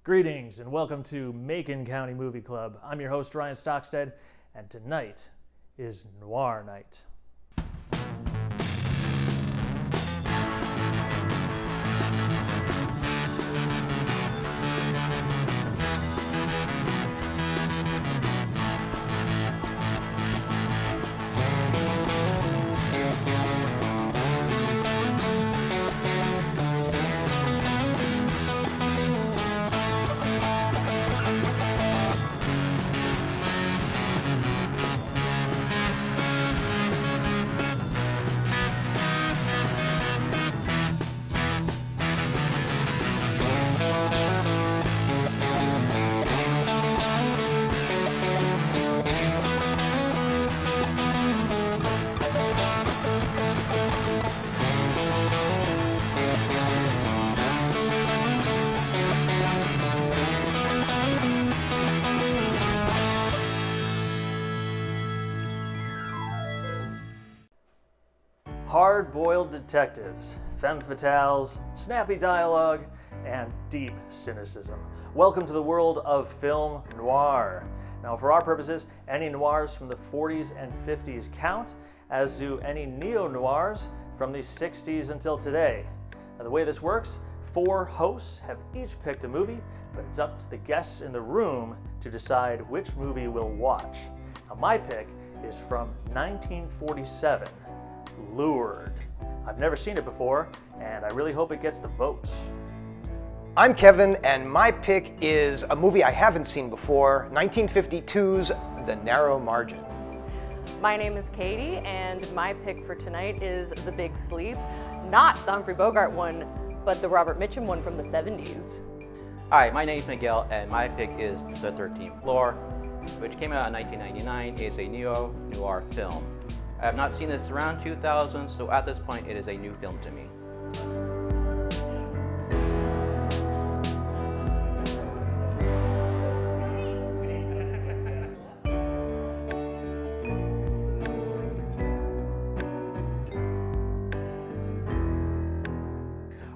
Greetings and welcome to Macon County Movie Club. I'm your host, Ryan Stockstad, and tonight is Noir Night. Hard-boiled detectives, femme fatales, snappy dialogue, and deep cynicism. Welcome to the world of film noir. Now, for our purposes, any noirs from the 40s and 50s count, as do any NEO noirs from the 60s until today. Now, the way this works, 4 hosts have each picked a movie, but it's up to the guests in the room to decide which movie we'll watch. Now, my pick is from 1947. Lured. I've never seen it before, and I really hope it gets the votes. I'm Kevin, and my pick is a movie I haven't seen before, 1952's The Narrow Margin. My name is Katie, and my pick for tonight is The Big Sleep. Not the Humphrey Bogart one, but the Robert Mitchum one from the 70s. Hi, my name is Miguel, and my pick is The 13th Floor, which came out in 1999. It's a NEO NOIR film. I have not seen this around 2000, so at this point it is a new film to me.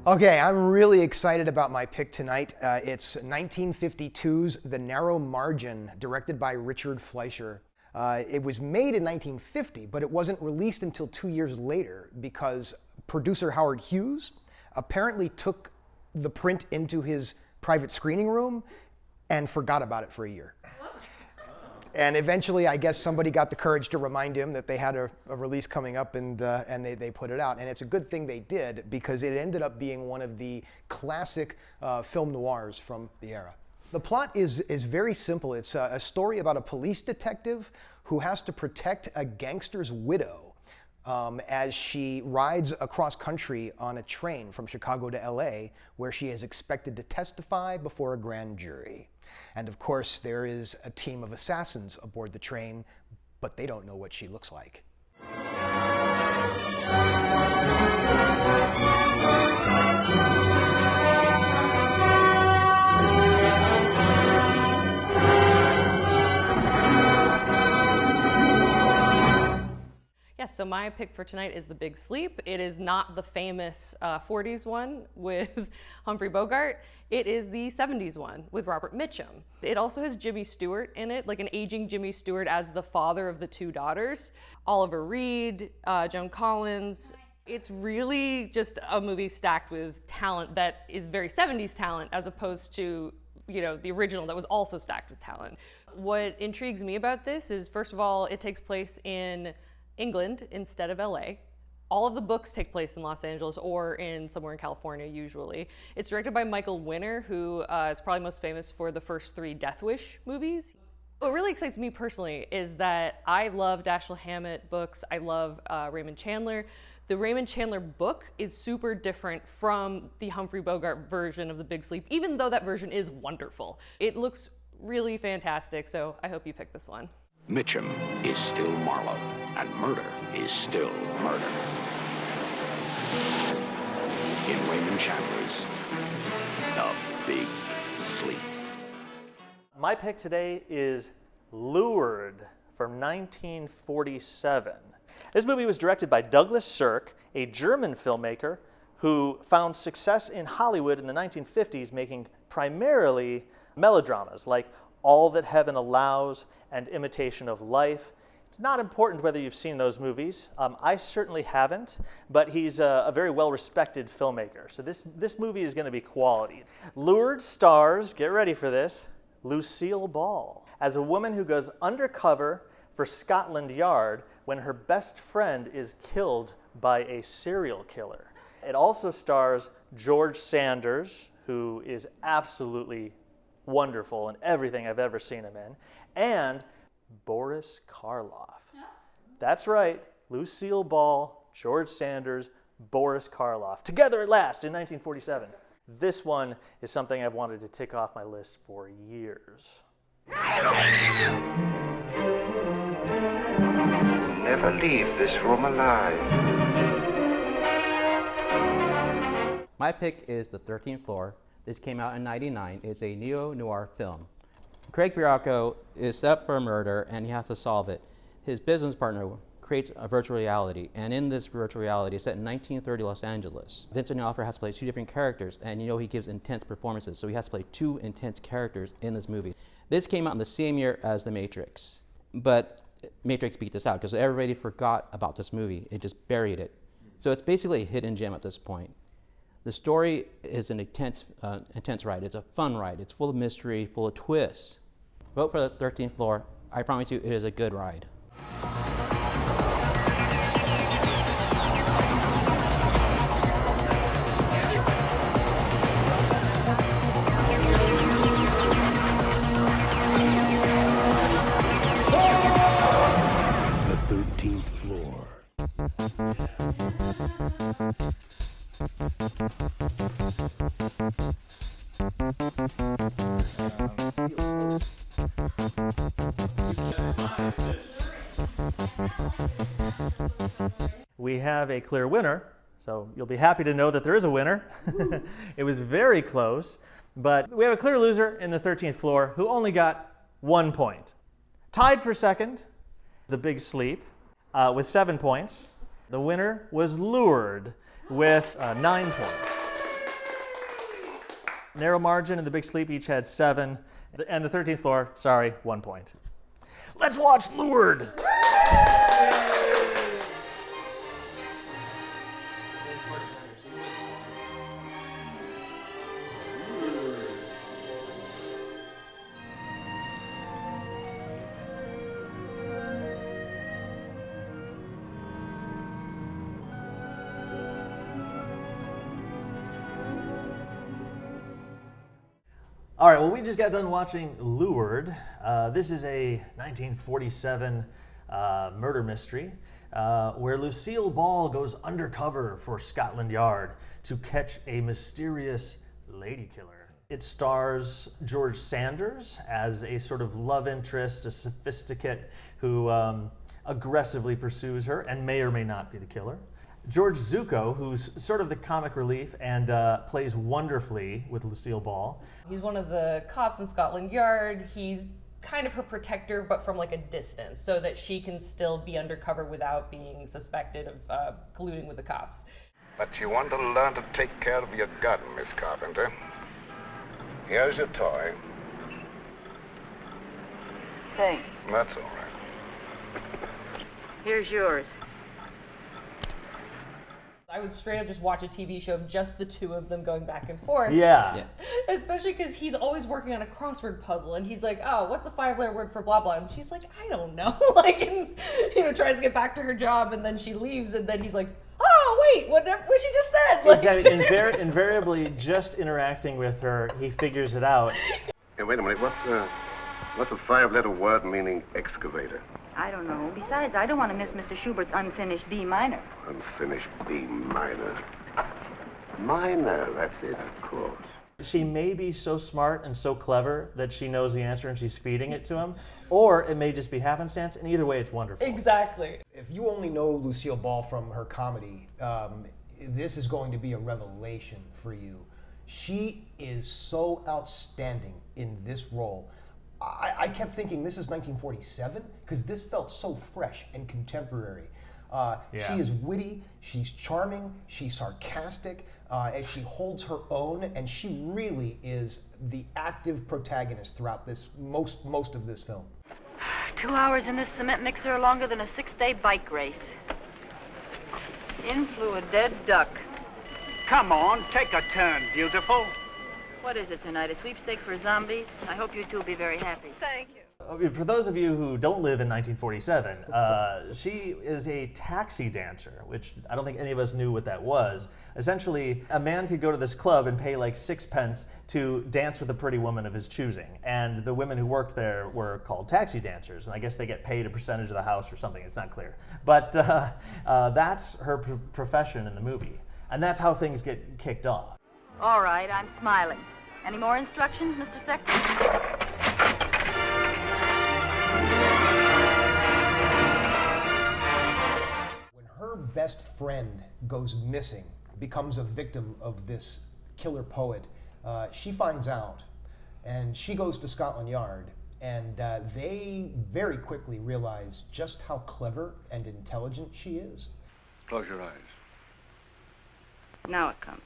Okay, I'm really excited about my pick tonight. It's 1952's The Narrow Margin, directed by Richard Fleischer. It was made in 1950, but it wasn't released until 2 years later because producer Howard Hughes apparently took the print into his private screening room and forgot about it for a year. And eventually, I guess somebody got the courage to remind him that they had a release coming up, and they put it out. And it's a good thing they did because it ended up being one of the classic film noirs from the era. The plot is very simple. It's a story about a police detective who has to protect a gangster's widow as she rides across country on a train from Chicago to LA, where she is expected to testify before a grand jury. And of course, there is a team of assassins aboard the train, but they don't know what she looks like. Yes, so my pick for tonight is The Big Sleep. It is not the famous 40s one with Humphrey Bogart. It is the 70s one with Robert Mitchum. It also has Jimmy Stewart in it, like an aging Jimmy Stewart as the father of the 2 daughters. Oliver Reed, Joan Collins. It's really just a movie stacked with talent that is very 70s talent as opposed to, the original that was also stacked with talent. What intrigues me about this is, first of all, it takes place in England instead of LA. All of the books take place in Los Angeles or in somewhere in California usually. It's directed by Michael Winner, who is probably most famous for the first 3 Death Wish movies. What really excites me personally is that I love Dashiell Hammett books. I love Raymond Chandler. The Raymond Chandler book is super different from the Humphrey Bogart version of The Big Sleep, even though that version is wonderful. It looks really fantastic, so I hope you pick this one. Mitchum is still Marlowe, and murder is still murder. In Raymond Chandler's The Big Sleep. My pick today is Lured from 1947. This movie was directed by Douglas Sirk, a German filmmaker who found success in Hollywood in the 1950s making primarily melodramas like All That Heaven Allows and Imitation of Life. It's not important whether you've seen those movies. I certainly haven't, but he's a very well-respected filmmaker. So this movie is going to be quality. Lured stars, get ready for this, Lucille Ball, as a woman who goes undercover for Scotland Yard when her best friend is killed by a serial killer. It also stars George Sanders, who is absolutely wonderful in everything I've ever seen him in, and Boris Karloff. That's right, Lucille Ball, George Sanders, Boris Karloff, together at last in 1947. This one is something I've wanted to tick off my list for years. Never leave this room alive. My pick is The 13th Floor. This came out in '99. It's a NEO NOIR film. Craig Bianco is set up for a murder and he has to solve it. His business partner creates a virtual reality, and in this virtual reality, it's set in 1930 Los Angeles. Vincent D'Onofrio has to play two different characters, and he gives intense performances, so he has to play two intense characters in this movie. This came out in the same year as The Matrix, but Matrix beat this out because everybody forgot about this movie. It just buried it. So it's basically a hidden gem at this point. The story is an intense ride. It's a fun ride. It's full of mystery, full of twists. Vote for The 13th Floor. I promise you, it is a good ride. The 13th Floor. We have a clear winner, so you'll be happy to know that there is a winner. It was very close, but we have a clear loser in The 13th Floor who only got 1 point. Tied for second, The Big Sleep, with 7 points. The winner was Lured with 9 points. Narrow Margin and The Big Sleep each had 7, and The 13th Floor, 1 point. Let's watch Lured! All right, well, we just got done watching Lured. This is a 1947 murder mystery where Lucille Ball goes undercover for Scotland Yard to catch a mysterious lady killer. It stars George Sanders as a sort of love interest, a sophisticate who aggressively pursues her and may or may not be the killer. George Zucco, who's sort of the comic relief and plays wonderfully with Lucille Ball. He's one of the cops in Scotland Yard. He's kind of her protector, but from like a distance, so that she can still be undercover without being suspected of colluding with the cops. But you want to learn to take care of your garden, Miss Carpenter. Here's your toy. Thanks. That's all right. Here's yours. I would straight up just watch a TV show of just the two of them going back and forth. Yeah. Especially because he's always working on a crossword puzzle, and he's like, "Oh, what's the 5-letter word for blah blah?" And she's like, "I don't know." And tries to get back to her job, and then she leaves, and then he's like, "Oh, wait, what she just said?" Exactly. Invariably, just interacting with her, he figures it out. Hey, wait a minute. What's a 5-letter word meaning excavator? I don't know. Besides, I don't want to miss Mr. Schubert's unfinished B minor. Unfinished B minor. Minor, that's it, of course. She may be so smart and so clever that she knows the answer and she's feeding it to him, or it may just be happenstance, and either way, it's wonderful. Exactly. If you only know Lucille Ball from her comedy, this is going to be a revelation for you. She is so outstanding in this role. I kept thinking this is 1947 because this felt so fresh and contemporary. She is witty, she's charming, she's sarcastic. as she holds her own, and she really is the active protagonist throughout this most of this film. 2 hours in this cement mixer are longer than a 6-day bike race. In flew a dead duck. Come on, take a turn, beautiful. What is it tonight, a sweepstake for zombies? I hope you two will be very happy. Thank you. For those of you who don't live in 1947, she is a taxi dancer, which I don't think any of us knew what that was. Essentially, a man could go to this club and pay like 6 pence to dance with a pretty woman of his choosing. And the women who worked there were called taxi dancers, and I guess they get paid a percentage of the house or something, it's not clear. But that's her profession in the movie. And that's how things get kicked off. All right, I'm smiling. Any more instructions, Mr. Secretary? Her best friend goes missing, becomes a victim of this killer poet. She finds out, and she goes to Scotland Yard, and they very quickly realize just how clever and intelligent she is. Close your eyes. Now it comes.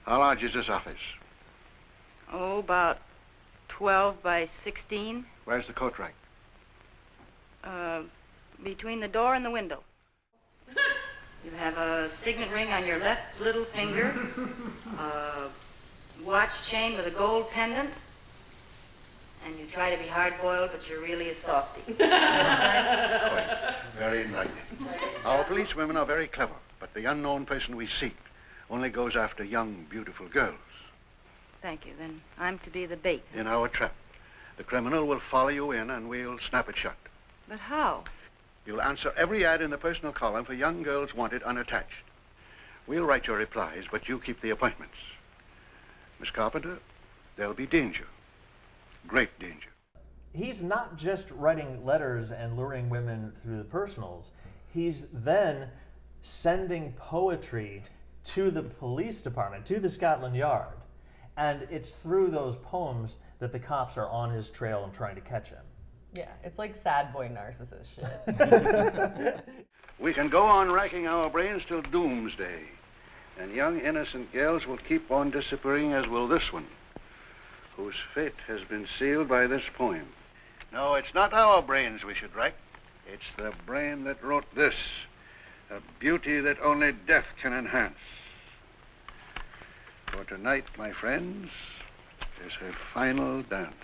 How large is this office? Oh, about 12 by 16. Where's the coat rack? Between the door and the window. You have a signet ring on your left little finger, a watch chain with a gold pendant, and you try to be hard-boiled, but you're really a softy. Very enlightening. Our policewomen are very clever, but the unknown person we seek only goes after young, beautiful girls. Thank you. Then I'm to be the bait. In our trap. The criminal will follow you in and we'll snap it shut. But how? You'll answer every ad in the personal column for young girls wanted unattached. We'll write your replies, but you keep the appointments. Miss Carpenter, there'll be danger. Great danger. He's not just writing letters and luring women through the personals. He's then sending poetry to the police department, to the Scotland Yard. And it's through those poems that the cops are on his trail and trying to catch him. Yeah, it's like sad boy narcissist shit. We can go on racking our brains till doomsday. And young innocent girls will keep on disappearing, as will this one, whose fate has been sealed by this poem. No, it's not our brains we should rack. It's the brain that wrote this, a beauty that only death can enhance. For tonight, my friends, is her final dance.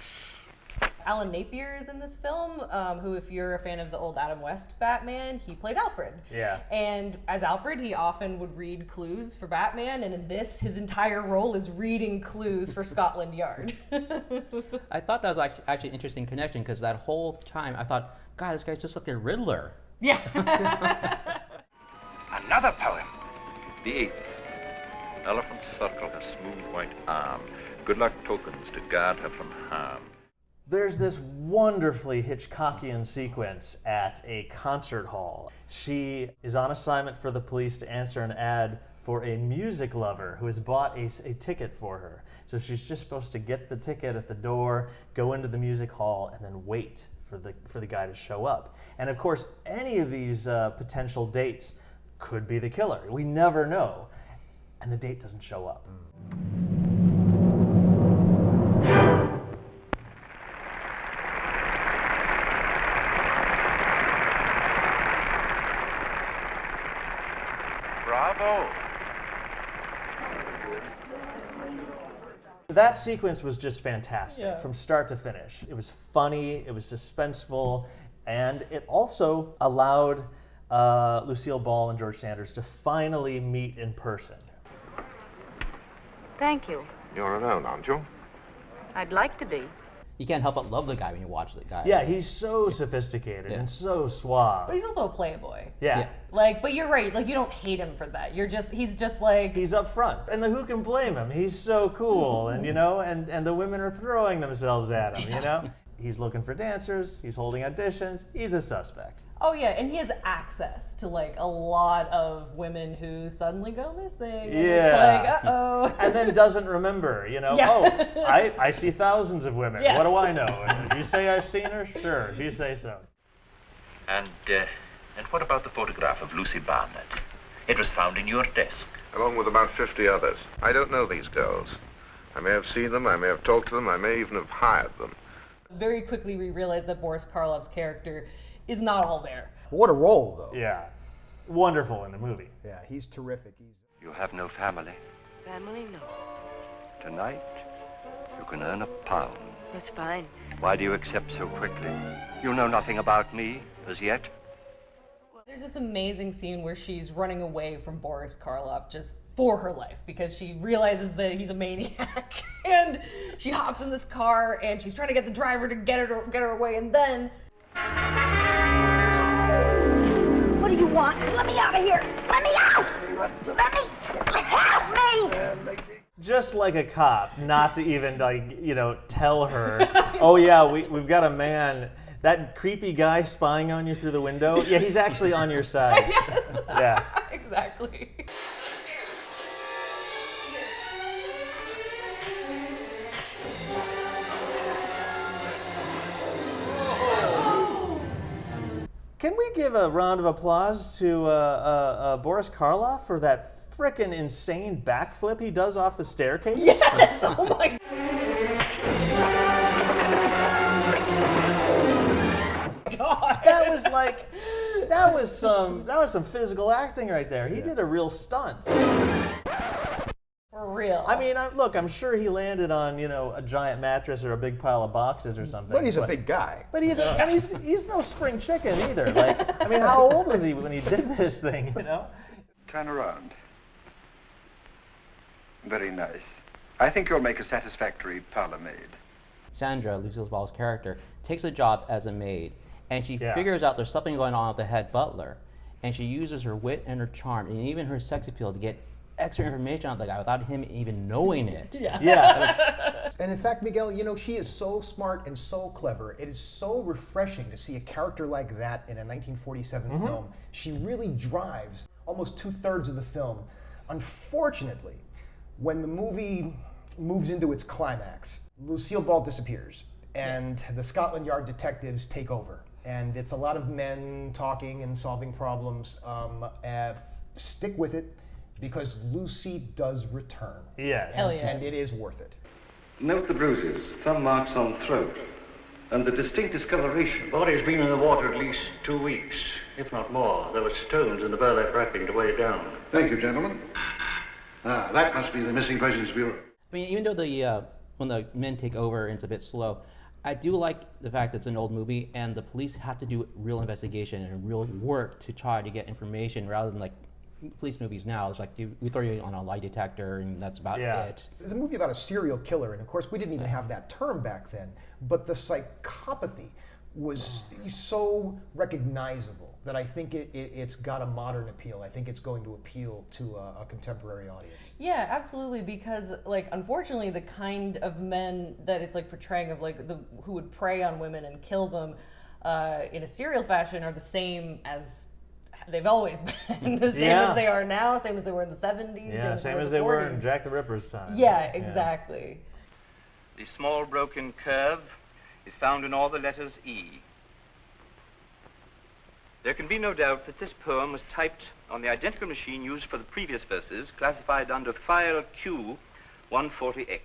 Alan Napier is in this film, who, if you're a fan of the old Adam West Batman, he played Alfred. Yeah. And as Alfred, he often would read clues for Batman, and in this, his entire role is reading clues for Scotland Yard. I thought that was actually an interesting connection, because that whole time I thought, God, this guy's just like the Riddler. Yeah. Another poem. The 8th. Elephants circle her smooth white arm. Good luck tokens to guard her from harm. There's this wonderfully Hitchcockian sequence at a concert hall. She is on assignment for the police to answer an ad for a music lover who has bought a ticket for her. So she's just supposed to get the ticket at the door, go into the music hall, and then wait for the guy to show up. And of course, any of these potential dates could be the killer. We never know. And the date doesn't show up. Bravo! That sequence was just fantastic from start to finish. It was funny, it was suspenseful, and it also allowed Lucille Ball and George Sanders to finally meet in person. Thank you. You're alone, aren't you? I'd like to be. You can't help but love the guy when you watch the guy. Yeah, he's so sophisticated and so suave. But he's also a playboy. Yeah. Like, but you're right, like you don't hate him for that. He's just like... He's up front. And who can blame him? He's so cool, and and the women are throwing themselves at him, you know? He's looking for dancers, he's holding auditions, he's a suspect. Oh yeah, and he has access to like a lot of women who suddenly go missing. And it's like, uh-oh. And then doesn't remember, oh, I see thousands of women, what do I know? And if you say I've seen her, sure, if you say so. And what about the photograph of Lucy Barnett? It was found in your desk. Along with about 50 others. I don't know these girls. I may have seen them, I may have talked to them, I may even have hired them. Very quickly we realized that Boris Karloff's character is not all there. What a role, though. Yeah. Wonderful in the movie. Yeah, he's terrific. You have no family. Family? No. Tonight, you can earn £1. That's fine. Why do you accept so quickly? You know nothing about me as yet. There's this amazing scene where she's running away from Boris Karloff just for her life because she realizes that he's a maniac. And she hops in this car and she's trying to get the driver to get her away, and then... What do you want? Let me out of here! Let me out! Help me! Just like a cop, not to even tell her, oh yeah, we've got a man, that creepy guy spying on you through the window. Yeah, he's actually on your side. Yes. Yeah. Exactly. Can we give a round of applause to Boris Karloff for that frickin' insane backflip he does off the staircase? Yes! Oh my God! That was some physical acting right there. He did a real stunt. For real. I mean, I'm sure he landed on, a giant mattress or a big pile of boxes or something. But he's a big guy. But he's no spring chicken either. How old was he when he did this thing, Turn around. Very nice. I think you'll make a satisfactory parlor maid. Sandra, Lucille Ball's character, takes a job as a maid, and she figures out there's something going on with the head butler, and she uses her wit and her charm and even her sex appeal to get extra information on the guy without him even knowing it. Yeah. And in fact, Miguel, she is so smart and so clever. It is so refreshing to see a character like that in a 1947 film. She really drives almost 2/3 of the film. Unfortunately, when the movie moves into its climax, Lucille Ball disappears, and the Scotland Yard detectives take over. And it's a lot of men talking and solving problems. Stick with it, because Lucy does return. Yes. Hell yeah. And it is worth it. Note the bruises, thumb marks on throat, and the distinct discoloration. The body's been in the water at least 2 weeks, if not more. There were stones in the burlap wrapping to weigh it down. Thank you, gentlemen. That must be the Missing Persons Bureau. I mean, even though when the men take over and it's a bit slow, I do like the fact that it's an old movie and the police have to do real investigation and real work to try to get information rather than police movies now. It's we throw you on a lie detector and that's about it. It's a movie about a serial killer, and of course we didn't even have that term back then, but the psychopathy was so recognizable that I think it's got a modern appeal. I think it's going to appeal to a contemporary audience. Yeah, absolutely, because unfortunately the kind of men that it's portraying of who would prey on women and kill them in a serial fashion are the same as they've always been. The same as they are now, same as they were in the 70s. Yeah, same as they were in Jack the Ripper's time. Yeah, exactly. The small broken curve is found in all the letters E. There can be no doubt that this poem was typed on the identical machine used for the previous verses, classified under file Q140X.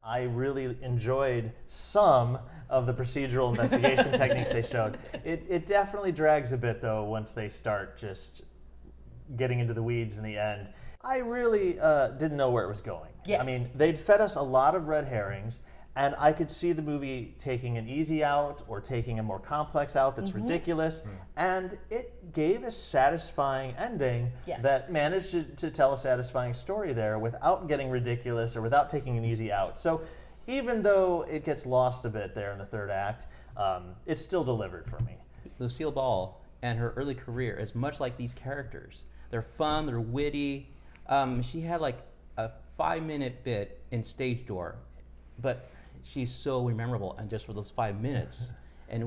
I really enjoyed some of the procedural investigation techniques they showed. It definitely drags a bit, though, once they start just getting into the weeds in the end. I really didn't know where it was going. Yes. I mean, they'd fed us a lot of red herrings, and I could see the movie taking an easy out or taking a more complex out that's ridiculous, and it gave a satisfying ending that managed to tell a satisfying story there without getting ridiculous or without taking an easy out. So even though it gets lost a bit there in the third act, it still delivered for me. Lucille Ball and her early career is much like these characters. They're fun, they're witty. She had a 5-minute bit in Stage Door, but she's so memorable, and just for those 5 minutes, and I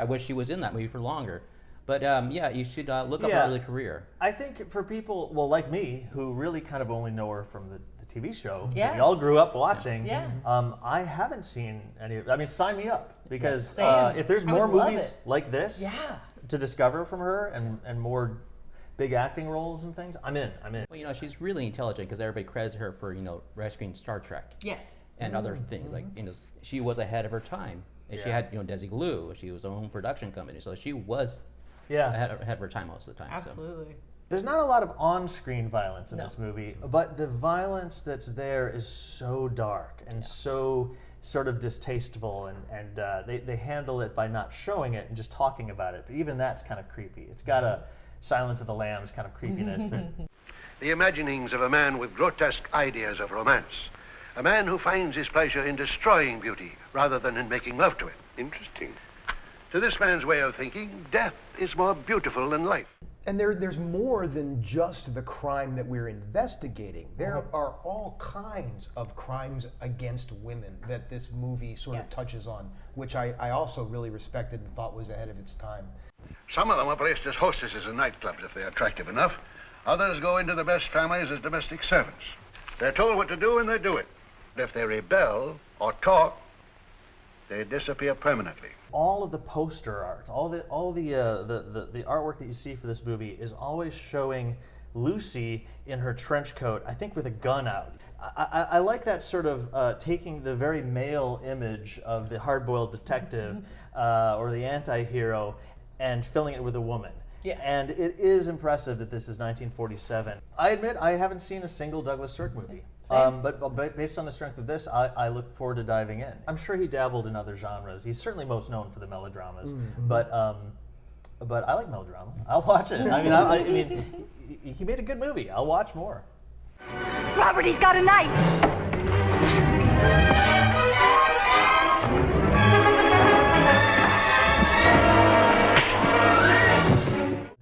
wish she was in that movie for longer. But you should look up her early career. I think for people, like me, who really kind of only know her from the TV show that we all grew up watching, I haven't seen any. I mean, sign me up, because if there's more movies like this to discover from her and more big acting roles and things, I'm in. Well, you know, she's really intelligent because everybody credits her for, you know, rescuing Star Trek. Yes. And other things, like, you know, she was ahead of her time. And she had, you know, Desi Glue, she was her own production company, so she was ahead of her time most of the time. Absolutely. So. There's not a lot of on-screen violence in this movie, but the violence that's there is so dark and so sort of distasteful, and they handle it by not showing it and just talking about it. But even that's kind of creepy. It's got a Silence of the Lambs kind of creepiness. The imaginings of a man with grotesque ideas of romance. A man who finds his pleasure in destroying beauty rather than in making love to it. Interesting. To this man's way of thinking, death is more beautiful than life. And there's more than just the crime that we're investigating. There are all kinds of crimes against women that this movie sort of touches on, which I also really respected and thought was ahead of its time. Some of them are placed as hostesses in nightclubs if they're attractive enough. Others go into the best families as domestic servants. They're told what to do and they do it. If they rebel or talk, they disappear permanently. All of the poster art, all the artwork that you see for this movie is always showing Lucy in her trench coat, I think with a gun out. I like that sort of taking the very male image of the hard-boiled detective or the anti-hero and filling it with a woman. Yes. And it is impressive that this is 1947. I admit I haven't seen a single Douglas Sirk movie. But based on the strength of this, I look forward to diving in. I'm sure he dabbled in other genres. He's certainly most known for the melodramas, but I like melodrama. I'll watch it. I mean, he made a good movie. I'll watch more. Robert, he's got a knife.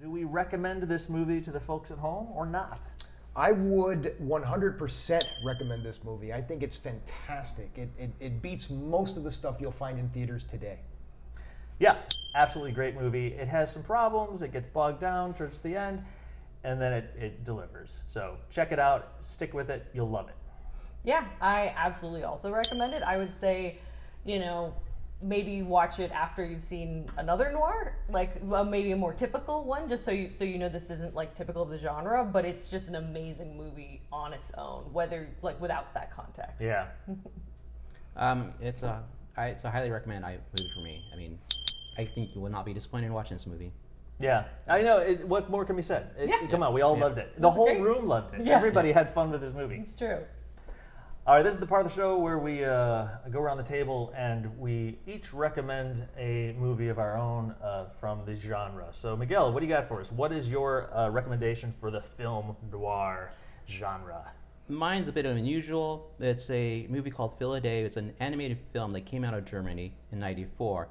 Do we recommend this movie to the folks at home or not? I would 100% recommend this movie. I think it's fantastic. It beats most of the stuff you'll find in theaters today. Yeah, absolutely great movie. It has some problems. It gets bogged down towards the end, and then it delivers. So check it out. Stick with it. You'll love it. Yeah, I absolutely also recommend it. I would say, you know, maybe watch it after you've seen another noir, like maybe a more typical one, just so you know this isn't like typical of the genre, but it's just an amazing movie on its own, whether like without that context. Yeah. It's a highly recommend movie for me. I mean, I think you will not be disappointed in watching this movie. Yeah, I know. What more can be said? Come on, we all loved it. The whole room loved it. Yeah. Everybody had fun with this movie. It's true. All right, this is the part of the show where we go around the table and we each recommend a movie of our own from the genre. So, Miguel, what do you got for us? What is your recommendation for the film noir genre? Mine's a bit unusual. It's a movie called Philadelphia. It's an animated film that came out of Germany in '94.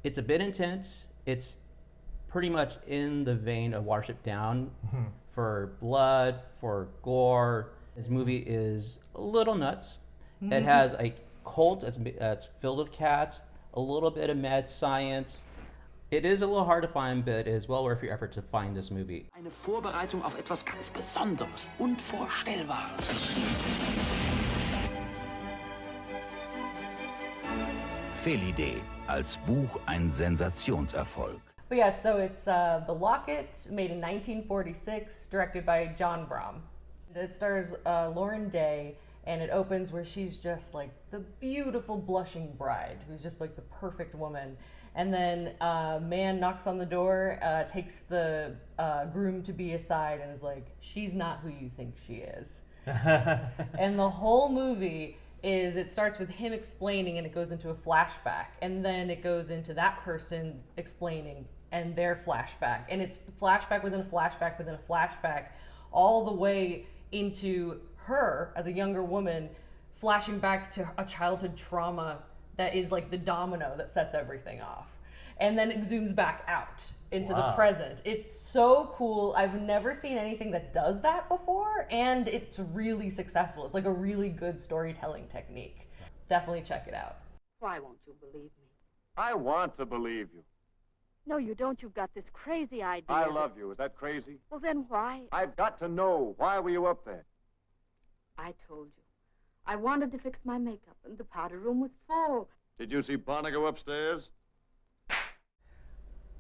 It's a bit intense. It's pretty much in the vein of Watership Down for blood, for gore. This movie is a little nuts. It has a cult that's filled with cats, a little bit of mad science. It is a little hard to find, but it is well worth your effort to find this movie. Eine Vorbereitung auf etwas ganz Besonderes, Unvorstellbares. Feliday als Buch ein Sensationserfolg. But yeah, so it's The Locket, made in 1946, directed by John Brom. It stars Lauren Day, and it opens where she's just like the beautiful blushing bride, who's just like the perfect woman. And then a man knocks on the door, takes the groom-to-be aside, and is like, she's not who you think she is. And the whole movie is, it starts with him explaining, and it goes into a flashback, and then it goes into that person explaining and their flashback, and it's flashback within a flashback within a flashback, all the way into her as a younger woman flashing back to a childhood trauma that is like the domino that sets everything off, and then it zooms back out into the present. It's so cool. I've never seen anything that does that before, and it's really successful. It's like a really good storytelling technique. Definitely check it out. Why won't you believe me? I want to believe you. No, you don't. You've got this crazy idea. I love you. Is that crazy? Well, then why? I've got to know. Why were you up there? I told you. I wanted to fix my makeup, and the powder room was full. Did you see Bonner go upstairs?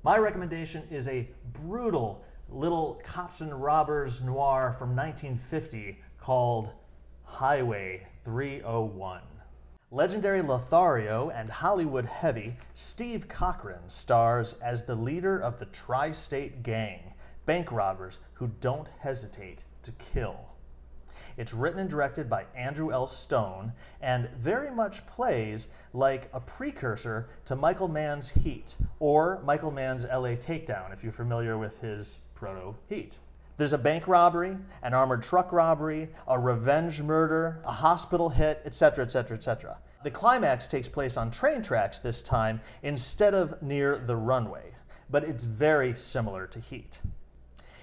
My recommendation is a brutal little cops and robbers noir from 1950 called Highway 301. Legendary Lothario and Hollywood heavy Steve Cochran stars as the leader of the Tri-State Gang, bank robbers who don't hesitate to kill. It's written and directed by Andrew L. Stone and very much plays like a precursor to Michael Mann's Heat or Michael Mann's LA Takedown, if you're familiar with his proto-Heat. There's a bank robbery, an armored truck robbery, a revenge murder, a hospital hit, etc., etc., etc. The climax takes place on train tracks this time instead of near the runway, but it's very similar to Heat.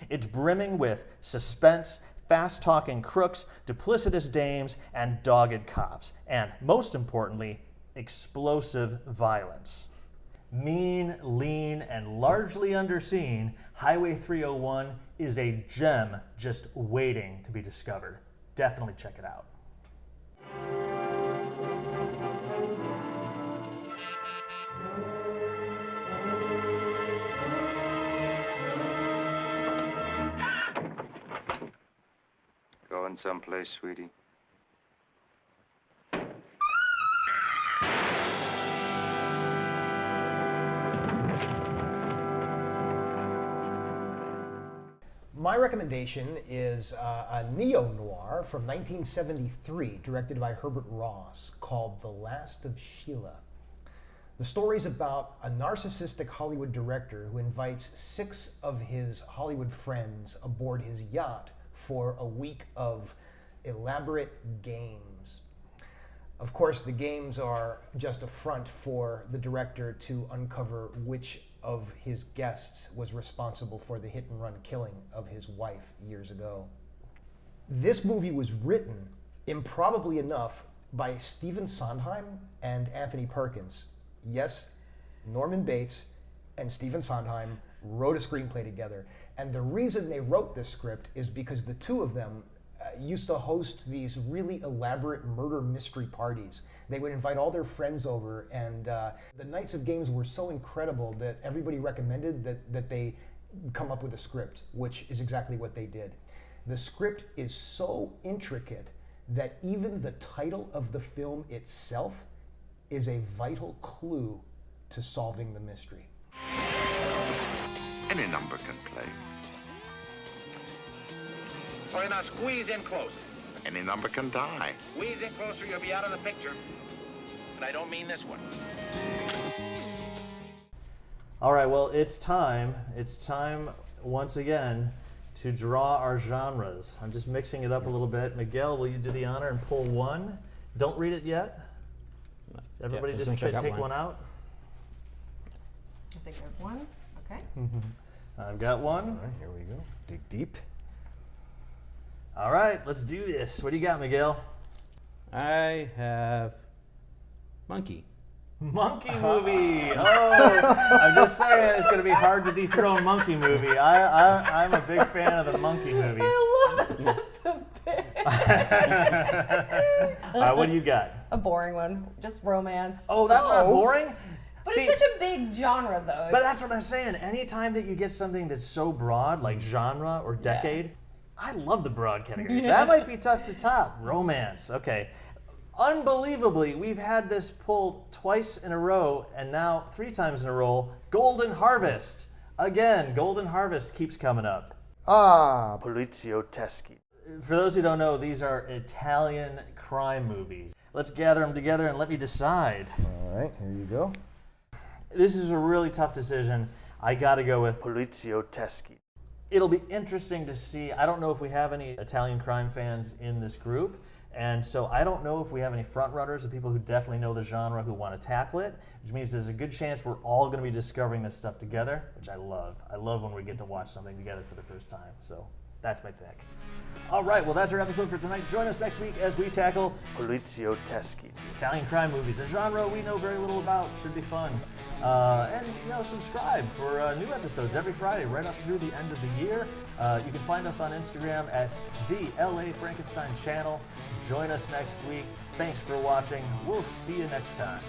It's brimming with suspense, fast-talking crooks, duplicitous dames, and dogged cops, and most importantly, explosive violence. Mean, lean, and largely underseen, Highway 301 is a gem just waiting to be discovered. Definitely check it out. Going someplace, sweetie. My recommendation is a NEO noir from 1973, directed by Herbert Ross, called The Last of Sheila. The story's about a narcissistic Hollywood director who invites 6 of his Hollywood friends aboard his yacht for a week of elaborate games. Of course, the games are just a front for the director to uncover which of his guests was responsible for the hit-and-run killing of his wife years ago. This movie was written, improbably enough, by Stephen Sondheim and Anthony Perkins. Yes, Norman Bates and Stephen Sondheim wrote a screenplay together. And the reason they wrote this script is because the two of them used to host these really elaborate murder mystery parties. They would invite all their friends over, and the nights of games were so incredible that everybody recommended that they come up with a script, which is exactly what they did. The script is so intricate that even the title of the film itself is a vital clue to solving the mystery. Any number can play. All right, now squeeze in closer. Any number can die. Squeeze in closer, you'll be out of the picture. And I don't mean this one. All right, well, it's time. It's time once again to draw our genres. I'm just mixing it up a little bit. Miguel, will you do the honor and pull one? Don't read it yet. Everybody Yep, just take one out. I think I have one. Okay. I've got one. All right, here we go. Dig deep. All right, let's do this. What do you got, Miguel? I have Monkey. Monkey Movie. Oh, I'm just saying it's going to be hard to dethrone Monkey Movie. I'm a big fan of the Monkey Movie. I love that. That's a bit. All right, what do you got? A boring one. Just romance. Oh, that's not boring? But See, it's such a big genre, though. But that's what I'm saying. Anytime that you get something that's so broad, like genre or decade, I love the broad categories. That might be tough to top. Romance. Okay. Unbelievably, we've had this pulled twice in a row, and now 3 times in a row. Golden Harvest. Again, Golden Harvest keeps coming up. Polizioteschi. For those who don't know, these are Italian crime movies. Let's gather them together and let me decide. All right, here you go. This is a really tough decision. I gotta go with Polizioteschi. It'll be interesting to see. I don't know if we have any Italian crime fans in this group, and so I don't know if we have any front runners of people who definitely know the genre who want to tackle it, which means there's a good chance we're all going to be discovering this stuff together, which I love. I love when we get to watch something together for the first time, so that's my pick. All right, well, that's our episode for tonight. Join us next week as we tackle Polizioteschi. Italian crime movies, a genre we know very little about. Should be fun. And, subscribe for new episodes every Friday right up through the end of the year. You can find us on Instagram at the LA Frankenstein channel. Join us next week. Thanks for watching. We'll see you next time.